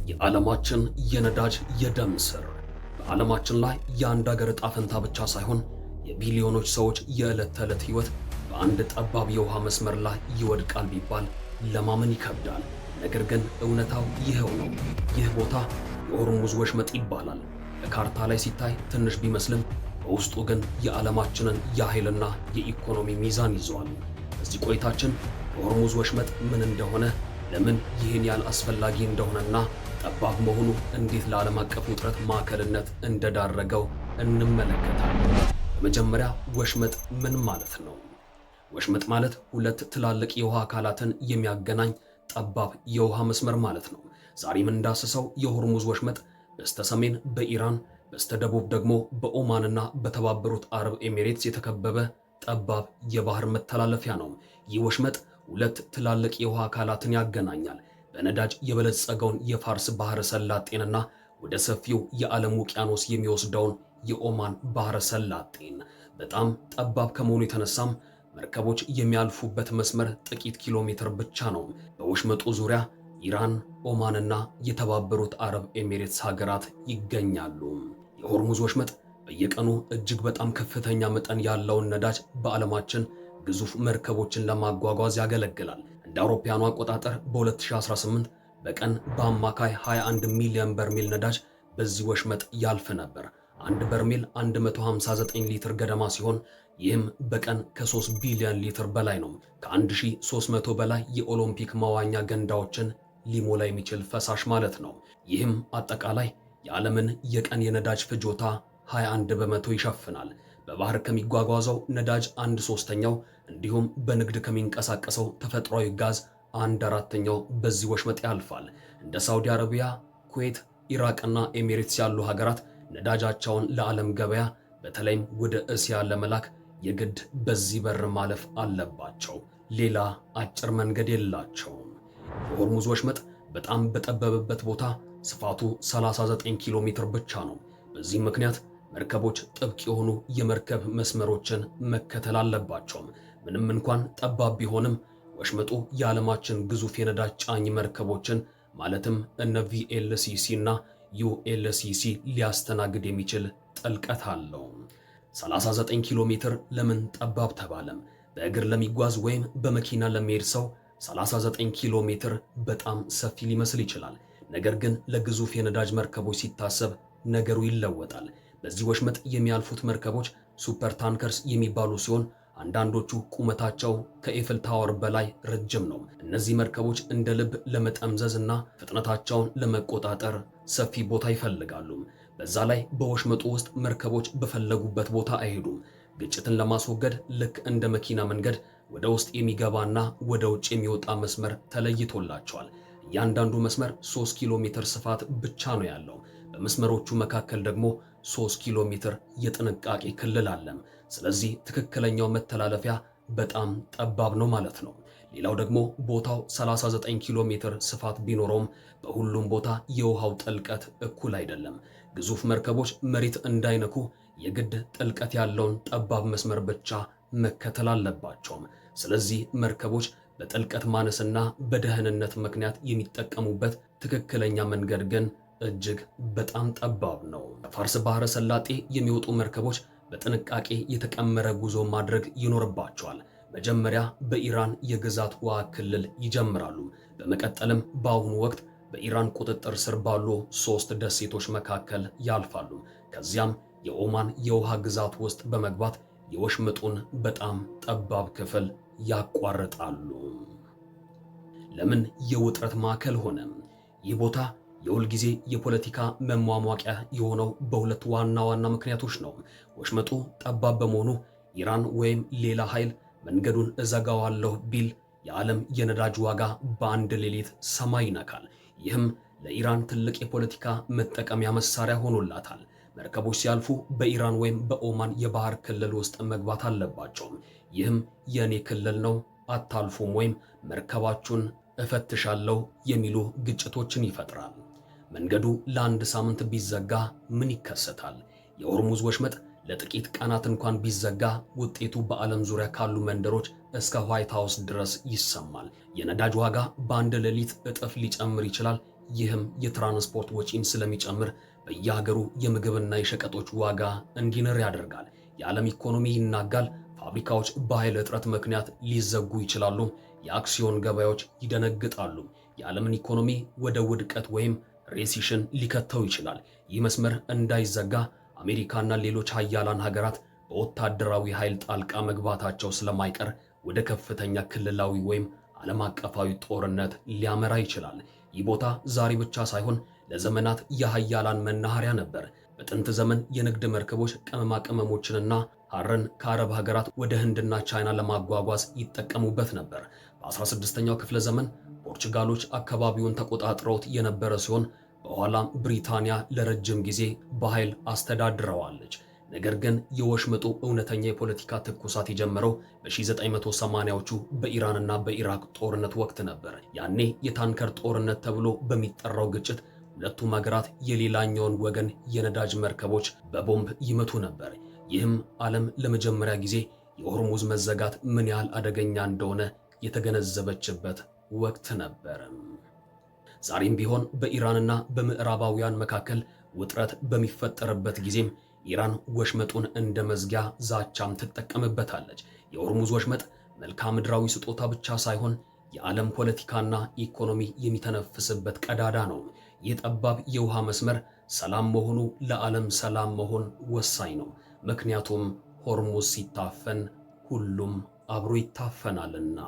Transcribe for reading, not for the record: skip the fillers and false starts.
የዓለማችን የነዳጅ የደም ስር በዓለማችን ላይ የአንድ ሀገር ዕጣ ፈንታ ብቻ ሳይሆን የቢሊዮኖች ሰዎች የዕለት ተዕለት ሕይወት በአንድ ጠባብ የውሃ መስመር ላይ ይወድቃል ቢባል ለማመን ይከብዳል። ነገር ግን እውነታው ይኸው ነው። ይህ ቦታ የሆርሙዝ ወሽመጥ ይባላል። በካርታ ላይ ሲታይ ትንሽ ቢመስልም በውስጡ ግን የዓለማችንን የኃይልና የኢኮኖሚ ሚዛን ይዘዋል። በዚህ ቆይታችን የሆርሙዝ ወሽመጥ ምን እንደሆነ፣ ለምን ይህን ያህል አስፈላጊ እንደሆነና ጠባብ መሆኑ እንዴት ለዓለም አቀፍ ውጥረት ማዕከልነት እንደዳረገው እንመለከታለን። በመጀመሪያ ወሽመጥ ምን ማለት ነው? ወሽመጥ ማለት ሁለት ትላልቅ የውሃ አካላትን የሚያገናኝ ጠባብ የውሃ መስመር ማለት ነው። ዛሬ የምንዳስሰው የሆርሙዝ ወሽመጥ በስተሰሜን በኢራን በስተደቡብ ደግሞ በኦማንና በተባበሩት አረብ ኤሚሬትስ የተከበበ ጠባብ የባህር መተላለፊያ ነው። ይህ ወሽመጥ ሁለት ትላልቅ የውሃ አካላትን ያገናኛል። በነዳጅ የበለጸገውን የፋርስ ባህረ ሰላጤንና ወደ ሰፊው የዓለም ውቅያኖስ የሚወስደውን የኦማን ባህረ ሰላጤን። በጣም ጠባብ ከመሆኑ የተነሳም መርከቦች የሚያልፉበት መስመር ጥቂት ኪሎ ሜትር ብቻ ነው። በወሽመጡ ዙሪያ ኢራን፣ ኦማንና የተባበሩት አረብ ኤሚሬትስ ሀገራት ይገኛሉ። የሆርሙዝ ወሽመጥ በየቀኑ እጅግ በጣም ከፍተኛ መጠን ያለውን ነዳጅ በዓለማችን ግዙፍ መርከቦችን ለማጓጓዝ ያገለግላል። እንደ አውሮፓውያኑ አቆጣጠር በ2018 በቀን በአማካይ 21 ሚሊዮን በርሜል ነዳጅ በዚህ ወሽመጥ ያልፍ ነበር። አንድ በርሜል 159 ሊትር ገደማ ሲሆን ይህም በቀን ከ3 ቢሊዮን ሊትር በላይ ነው። ከ1300 በላይ የኦሎምፒክ መዋኛ ገንዳዎችን ሊሞላ የሚችል ፈሳሽ ማለት ነው። ይህም አጠቃላይ የዓለምን የቀን የነዳጅ ፍጆታ 21 በመቶ ይሸፍናል። በባህር ከሚጓጓዘው ነዳጅ 1/3ኛው እንዲሁም በንግድ ከሚንቀሳቀሰው ተፈጥሯዊ ጋዝ 1/4ኛው በዚህ ወሽመጥ ያልፋል። እንደ ሳውዲ አረቢያ፣ ኩዌት፣ ኢራቅና ኤሚሬትስ ያሉ ሀገራት ነዳጃቸውን ለዓለም ገበያ በተለይም ወደ እስያ ለመላክ የግድ በዚህ በር ማለፍ አለባቸው። ሌላ አጭር መንገድ የላቸውም። የሆርሙዝ ወሽመጥ በጣም በጠበበበት ቦታ ስፋቱ 39 ኪሎ ሜትር ብቻ ነው። በዚህም ምክንያት መርከቦች ጥብቅ የሆኑ የመርከብ መስመሮችን መከተል አለባቸውም። ምንም እንኳን ጠባብ ቢሆንም ወሽመጡ የዓለማችን ግዙፍ የነዳጅ ጫኝ መርከቦችን ማለትም እነ ቪኤልሲሲ እና ዩኤልሲሲ ሊያስተናግድ የሚችል ጥልቀት አለው። 39 ኪሎ ሜትር ለምን ጠባብ ተባለም? በእግር ለሚጓዝ ወይም በመኪና ለሚሄድ ሰው 39 ኪሎ ሜትር በጣም ሰፊ ሊመስል ይችላል። ነገር ግን ለግዙፍ የነዳጅ መርከቦች ሲታሰብ ነገሩ ይለወጣል። በዚህ ወሽመጥ የሚያልፉት መርከቦች ሱፐር ታንከርስ የሚባሉ ሲሆን አንዳንዶቹ ቁመታቸው ከኤፍል ታወር በላይ ረጅም ነው። እነዚህ መርከቦች እንደ ልብ ለመጠምዘዝ እና ፍጥነታቸውን ለመቆጣጠር ሰፊ ቦታ ይፈልጋሉ። በዛ ላይ በወሽመጡ ውስጥ መርከቦች በፈለጉበት ቦታ አይሄዱም። ግጭትን ለማስወገድ ልክ እንደ መኪና መንገድ ወደ ውስጥ የሚገባና ወደ ውጭ የሚወጣ መስመር ተለይቶላቸዋል። እያንዳንዱ መስመር 3 ኪሎ ሜትር ስፋት ብቻ ነው ያለው። በመስመሮቹ መካከል ደግሞ 3 ኪሎ ሜትር የጥንቃቄ ክልል አለም። ስለዚህ ትክክለኛው መተላለፊያ በጣም ጠባብ ነው ማለት ነው። ሌላው ደግሞ ቦታው 39 ኪሎ ሜትር ስፋት ቢኖረውም በሁሉም ቦታ የውሃው ጥልቀት እኩል አይደለም። ግዙፍ መርከቦች መሬት እንዳይነኩ የግድ ጥልቀት ያለውን ጠባብ መስመር ብቻ መከተል አለባቸውም። ስለዚህ መርከቦች በጥልቀት ማነስና በደህንነት ምክንያት የሚጠቀሙበት ትክክለኛ መንገድ ግን እጅግ በጣም ጠባብ ነው። ከፋርስ ባህረ ሰላጤ የሚወጡ መርከቦች በጥንቃቄ የተቀመረ ጉዞ ማድረግ ይኖርባቸዋል። መጀመሪያ በኢራን የግዛት ውሃ ክልል ይጀምራሉ። በመቀጠልም በአሁኑ ወቅት በኢራን ቁጥጥር ስር ባሉ 3 ደሴቶች መካከል ያልፋሉ። ከዚያም የኦማን የውሃ ግዛት ውስጥ በመግባት የወሽመጡን በጣም ጠባብ ክፍል ያቋርጣሉ። ለምን የውጥረት ማዕከል ሆነ? ይህ ቦታ የሁል ጊዜ የፖለቲካ መሟሟቂያ የሆነው በሁለት ዋና ዋና ምክንያቶች ነው። ወሽመጡ ጠባብ በመሆኑ ኢራን ወይም ሌላ ኃይል መንገዱን እዘጋዋለሁ ቢል የዓለም የነዳጅ ዋጋ በአንድ ሌሊት ሰማይ ይነካል። ይህም ለኢራን ትልቅ የፖለቲካ መጠቀሚያ መሳሪያ ሆኖላታል። መርከቦች ሲያልፉ በኢራን ወይም በኦማን የባህር ክልል ውስጥ መግባት አለባቸው። ይህም የኔ ክልል ነው አታልፉም ወይም መርከባችሁን እፈትሻለሁ የሚሉ ግጭቶችን ይፈጥራል። መንገዱ ለአንድ ሳምንት ቢዘጋ ምን ይከሰታል? የሆርሙዝ ወሽመጥ ለጥቂት ቀናት እንኳን ቢዘጋ ውጤቱ በዓለም ዙሪያ ካሉ መንደሮች እስከ ዋይት ሃውስ ድረስ ይሰማል። የነዳጅ ዋጋ በአንድ ሌሊት እጥፍ ሊጨምር ይችላል። ይህም የትራንስፖርት ወጪን ስለሚጨምር በየሀገሩ የምግብና የሸቀጦች ዋጋ እንዲንር ያደርጋል። የዓለም ኢኮኖሚ ይናጋል። ፋብሪካዎች በኃይል እጥረት ምክንያት ሊዘጉ ይችላሉ። የአክሲዮን ገበያዎች ይደነግጣሉ። የዓለምን ኢኮኖሚ ወደ ውድቀት ወይም ሬሲሽን ሊከተው ይችላል። ይህ መስመር እንዳይዘጋ አሜሪካና ሌሎች ሀያላን ሀገራት በወታደራዊ ኃይል ጣልቃ መግባታቸው ስለማይቀር ወደ ከፍተኛ ክልላዊ ወይም ዓለም አቀፋዊ ጦርነት ሊያመራ ይችላል። ይህ ቦታ ዛሬ ብቻ ሳይሆን ለዘመናት የሀያላን መናኸሪያ ነበር። በጥንት ዘመን የንግድ መርከቦች ቅመማ ቅመሞችንና ሐርን ከአረብ ሀገራት ወደ ህንድና ቻይና ለማጓጓዝ ይጠቀሙበት ነበር። በ16ኛው ክፍለ ዘመን ፖርቹጋሎች አካባቢውን ተቆጣጥረውት የነበረ ሲሆን በኋላም ብሪታንያ ለረጅም ጊዜ በኃይል አስተዳድረዋለች። ነገር ግን የወሽመጡ እውነተኛ የፖለቲካ ትኩሳት የጀመረው በ1980ዎቹ በኢራንና በኢራቅ ጦርነት ወቅት ነበር። ያኔ የታንከር ጦርነት ተብሎ በሚጠራው ግጭት ሁለቱም ሀገራት የሌላኛውን ወገን የነዳጅ መርከቦች በቦምብ ይመቱ ነበር። ይህም ዓለም ለመጀመሪያ ጊዜ የሆርሙዝ መዘጋት ምን ያህል አደገኛ እንደሆነ የተገነዘበችበት ወቅት ነበር። ዛሬም ቢሆን በኢራንና በምዕራባውያን መካከል ውጥረት በሚፈጠርበት ጊዜም ኢራን ወሽመጡን እንደ መዝጊያ ዛቻም ትጠቀምበታለች። የሆርሙዝ ወሽመጥ መልክዓ ምድራዊ ስጦታ ብቻ ሳይሆን የዓለም ፖለቲካና ኢኮኖሚ የሚተነፍስበት ቀዳዳ ነው። ይህ ጠባብ የውሃ መስመር ሰላም መሆኑ ለዓለም ሰላም መሆን ወሳኝ ነው። ምክንያቱም ሆርሙዝ ሲታፈን ሁሉም አብሮ ይታፈናልና።